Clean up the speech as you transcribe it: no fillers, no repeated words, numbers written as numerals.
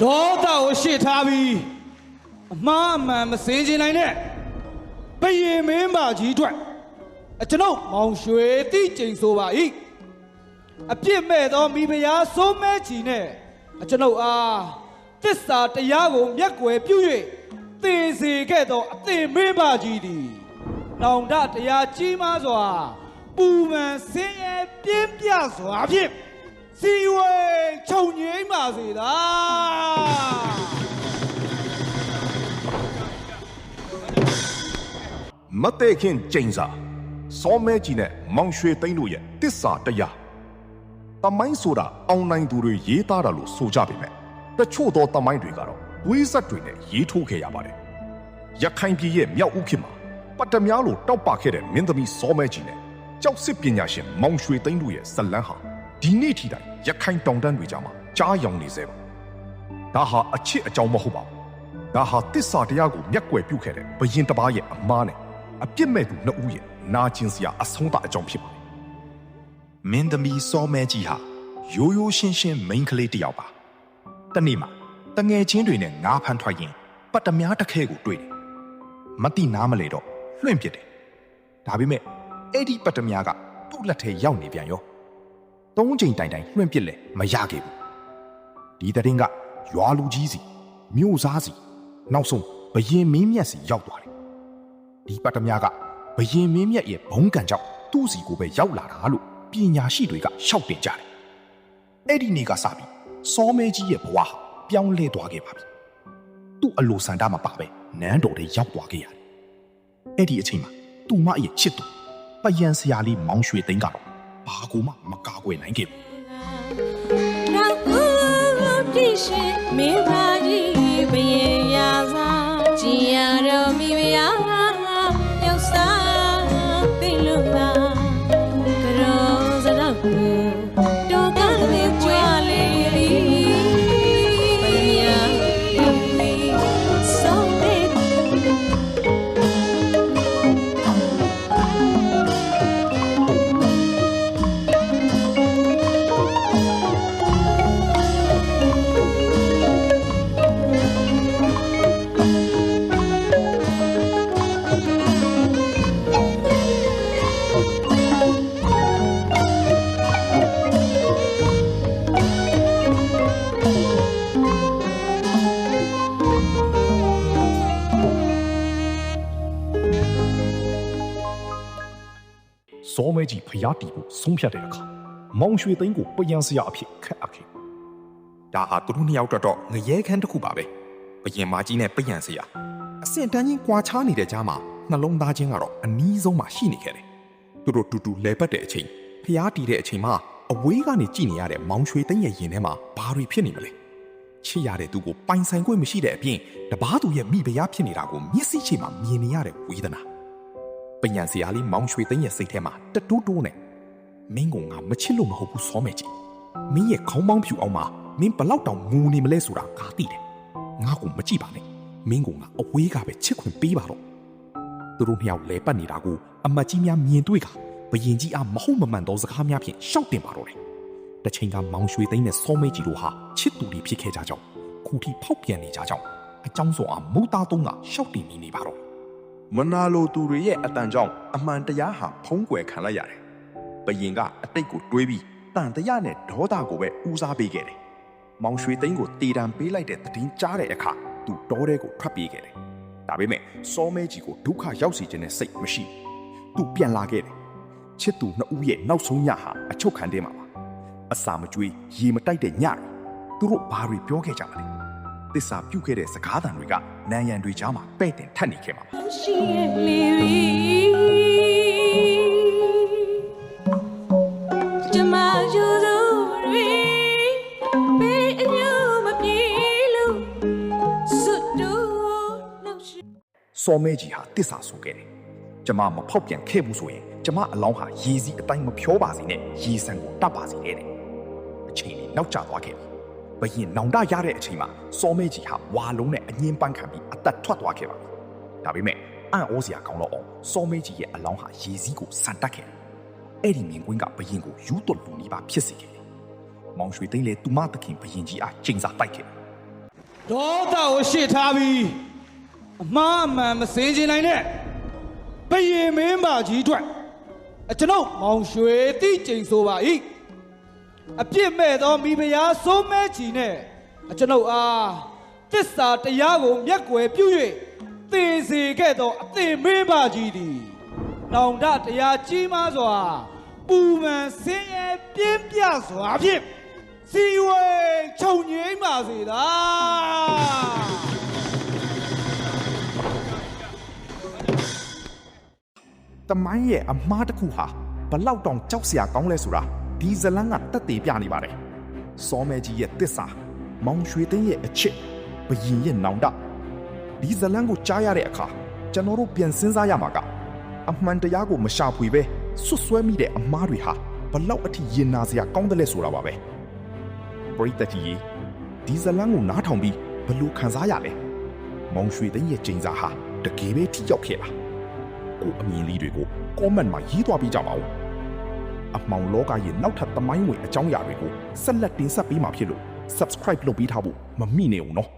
ဒေါသကိုရှေ့ထားပြီးအမှားအမှန်မစင်ကျင်နိုင်တဲ့ဘယင်မင်းမကြီးအတွက်ကျွန်ုပ်မောင်ရွှေတိကျိန်ဆိုပါ၏အပြစ်မဲ့သောမိဖုရားစိုးမဲချီနဲ့ကျွန်ုပ်အားတစ္ဆာတရားကိုမျက်ကွယ်ပြု၍သေစေခဲ့သောအသင်မင်းမကြီးသည်နောင်တတရားကြီးမားစွာပူပန်ဆင်းရဲပြင်းပြစွာဖြင့်စီဝေခြုံငိမ့်ပါစေသာမတဲ့ခင်ကျင်းစာစောမဲကြီးနဲ့မောင်ရွှေသိန်းတို့ရဲ့တစ္ဆာတရားတမိုင်းဆိုတာအောင်နိုင်သူတွေရေးသားတာလို့ဆိုကြပေမဲ့တချို့သောတမိုင်းတွေကတော့ဝိဇ္ဇတ်တွေနဲ့ရေးထိုးခဲ့ရပါတယ်ရခိုင်ပြည်ရဲ့မြောက်ဦးခေတ်မှာပတ်တမြားလိုတောက်ပခဲ့တဲ့မင်းသမီးစောမဲကြီးနဲ့ကြောက်စစ်ပညာရှင်မောင်ရွှေသိန်းတို့ရဲ့ဇလန်းဟာဒီနေ့ထိတိုင်ရခိုင်တောင်တန်းတွေကြားမှာကြားရောင်နေစေပါဒါဟာအချစ်အကြောင်းမဟုတ်ပါဘူးဒါဟာတစ္ဆာတရားကိုမျက်ကွယ်ပြုခဲ့တဲ့ဘယင်တစ်ပါးရဲ့အမားနဲ့အပြစ်မဲ့သူနှစ်ဦးရဲ့နာကျင်စရာအဆုံးသတ်အကြောင်းဖြစ်ပါတယ်မင်းသမီးစောမဲကြီးဟာရိုးရိုးရှင်းရှင်းမိန်းကလေးတစ်ယောက်ပါတနေ့မှာတငယ်ချင်းတွေနဲ့ငါးဖမ်းထွက်ရင်ပတ်တများတစ်ခဲကိုတွေ့တယ်မတိနားမလဲတော့လွှင့်ပစ်တယ်ဒါပေမဲ့အဲ့ဒီပတ်တများကသူ့လက်ထဲရောက်နေပြန်ရောသုံးချိန်တိုင်တိုင်လွှင့်ပစ်လဲမရခဲ့ဘူးဒီတဲ့ရင်ကရွာလူကြီးစီမြို့စားစီနောက်ဆုံးဘယင်မင်းမြတ်စီရောက်သွားတယ်ဒီပတ်တများကဘယင်မင်းမြတ်ရဲ့ဘုံကံကြောင့်သူ့စီကိုပဲရောက်လာတာလို့ပညာရှိတွေကရှောက်တင်ကြတယ်အဲ့ဒီနေ့ကစပြီးစောမဲကြီးရဲ့ဘဝဟာပြောင်းလဲသွားခဲ့ပါပြီသူ့အလိုဆန္ဒမပါပဲနန်းတော်ထဲရောက်သွားခဲ့ရတယ်အဲ့ဒီအချိန်မှာသူ့မရဲ့ချစ်သူပယံဆရာလေးမောင်ရွှေသိန်းကတော့ဘာကူမှမကာကွယ်နိုင်ခဲ့ဘူးနောက်ဦးပြည့်ရှင်မင်းပါကြီးဘယင်ရာသာကြည်ရတော်မိဖုရားရောက်စားသိလို့ပါကြောစတော့တော်ကလေးပွားလေးဘယင်ဆုံးတဲ့စောမဲကြီးဖျားတီဖို့ဆုံးဖြတ်တဲ့အခါမောင်ရွှေသိန်းကိုပယံဆရာအဖြစ်ခက်အပ်ခဲ့ဒါဟာသူတို့နှစ်ယောက်တော့ငရဲခန်းတစ်ခုပါပဲဘယင်မကြီးနဲ့ပယံဆရာအစင်တန်းချင်းကွာခြားနေတဲ့ကြားမှာနှလုံးသားချင်းကတော့အနီးဆုံးမှာရှိနေခဲ့တယ်သူတို့တူတူလဲပတ်တဲ့အချိန်ဖျားတီတဲ့အချိန်မှာအဝေးကနေကြည့်နေရတဲ့မောင်ရွှေသိန်းရဲ့ရင်ထဲမှာဘာတွေဖြစ်နေမလဲချစ်ရတဲ့သူကိုပိုင်ဆိုင်ခွင့်မရှိတဲ့အပြင်တပားသူရဲ့မိဖုရားဖြစ်နေတာကိုမျက်စိချိမှာမြင်နေရတဲ့ဝေဒနာပညာဆရာလေးမောင်ရွှေသိန်းရဲ့စိတ်ထဲမှာတတိုးတိုးနဲ့မင်းကငါမချစ်လို့မဟုတ်ဘူးစောမဲကြီးမင်းရဲ့ခေါင်းပေါင်းဖြူအောင်မှာမင်းဘလောက်တောင်ငူနေမလဲဆိုတာငါသိတယ်ငါကိုမကြည့်ပါနဲ့မင်းကငါအဝေးကပဲချစ်ခွင့်ပေးပါတော့သူတို့နှစ်ယောက်လဲပတ်နေတာကိုအမတ်ကြီးများမြင်တွေ့ကဘယင်ကြီးအားမဟုတ်မမှန်သောစကားများဖြင့်ရှောက်တင်ပါတော့တယ်တစ်ချိန်ကမောင်ရွှေသိန်းနဲ့စောမဲကြီးတို့ဟာချစ်သူတွေဖြစ်ခဲ့ကြကြောင်းခုထိဖောက်ပြန်နေကြကြောင်းအကြောင်းစုံအားမူသားသုံးကရှောက်တင်နေပါတော့မနာလိုသူတွေရဲ့အတန်ကြောင့်အမှန်တရားဟာဖုံးကွယ်ခံလိုက်ရတယ်။ဘယင်ကအတိတ်ကိုတွေးပြီးတန်တရားနဲ့ဒေါသကိုပဲဦးစားပေးခဲ့တယ်။မောင်ရွှေသိန်းကိုတေတံပေးလိုက်တဲ့သတင်းကြားတဲ့အခါသူတောထဲကိုထွက်ပြေးခဲ့တယ်။ဒါပေမဲ့စောမဲကြီးကိုဒုက္ခရောက်စေခြင်းနဲ့စိတ်မရှိဘူး။သူပြန်လာခဲ့တယ်။ချစ်သူနှစ်ဦးရဲ့နောက်ဆုံးညဟာအချုပ်ခံတဲ့မှာပါ။အစာမကျွေးရေမတိုက်တဲ့ညတွေသူတို့ဘာတွေပြောခဲ့ကြမလဲ။သစ္စာပြုခဲ့တဲ့စကားသံတွေကနန်းရံတွေကြားမှာပဲ့တင်ထပ်နေခဲ့မှာပါရှိရလေကျမယူသူတွေဘေးအညမပြေလို့စွတ်တို့လောက်ရှိစောမဲကြီးဟာတစ္ဆာဆိုခဲ့တယ်ကျမမဖောက်ပြန်ခဲ့ဘူးဆိုရင်ကျမအလောင်းဟာရေစီးအတိုင်းမဖြောပါစေနဲ့ရေဆန်ကိုတတ်ပါစေတဲ့အချိန်လေးနောက်ကျသွားခဲ့ပြီဘယင်နောင်တရတဲ့အချိန်မှာစောမဲကြီးဟာဝါလုံးနဲ့အငင်းပန်းခံပြီးအသက်ထွက်သွားခဲ့ပါပြီဒါပေမဲ့အံ့ဩစရာကောင်းတော့အောင်စောမဲကြီးရဲ့အလောင်းဟာရေစီးကိုဆန်တက်ခဲ့တယ်အဲ့ဒီမြင်ကွင်းကဘယင်ကိုယူသွတ်လူနေပါဖြစ်စေခဲ့တယ်မောင်ရွှေသိန်းလည်းသူမသခင်ဘယင်ကြီးအားချိန်စာတိုက်ခဲ့တယ် ဒေါသကိုရှေ့ထားပြီးအမှားအမှန်မစင်ကျင်နိုင်တဲ့ဘယင်မင်းမကြီးအတွက်ကျွန်ုပ်မောင်ရွှေတိကျိန်ဆိုပါ၏အပြစ်မဲ့သောမိဖုရားစိုးမဲချီနဲ့ကျွန်ုပ်အားတစ္ဆာတရားကိုမျက်ကွယ်ပြု၍သေစေခဲ့သောအသင်မင်းမကြီးသည်နောင်တတရားကြီးမားစွာပူပန်ဆင်းရဲပြင်းပြစွာဖြင့်စီဝေခြုံငိမ့်ပါစေသာတမိုင်းရဲ့အမားတစ်ခုဟာဘလောက်တောင်ကြောက်စရာကောင်းလဲဆိုတာဒီဇလန်းကတက်တည်ပြနေပါတယ်စောမဲကြီးရဲ့တစ္ဆာမောင်ရွှေသိန်းရဲ့အချစ်ဘယင်ရဲ့နောင်တဒီဇလန်းကိုကြားရတဲ့အခါကျွန်တော်တို့ပြန်စဉ်းစားရမှာကအမှန်တရားကိုမရှာဖွေပဲဆွတ်ဆွဲမိတဲ့အမားတွေဟာဘလောက်အထိရင်နာစရာကောင်းတယ်လဲဆိုတာပါပဲပရိသတ်ကြီးဒီဇလန်းကိုနားထောင်ပြီးဘလို့ခံစားရလဲမောင်ရွှေသိန်းရဲ့ကျိန်စာဟာတကယ်ပဲထိရောက်ခဲ့လားကိုအမြင်လေးတွေကို comment မှာရေးသွားပေးကြပါဦးအမှောင်လောကရဲ့နောက်ထပ်သမိုင်းဝင်အကြောင်းအရာတွေကိုဆက်လက်တင်ဆက်ပေးမှာဖြစ်လို့ subscribe လုပ်ပေးထားဖို့မမိနေအောင်နော်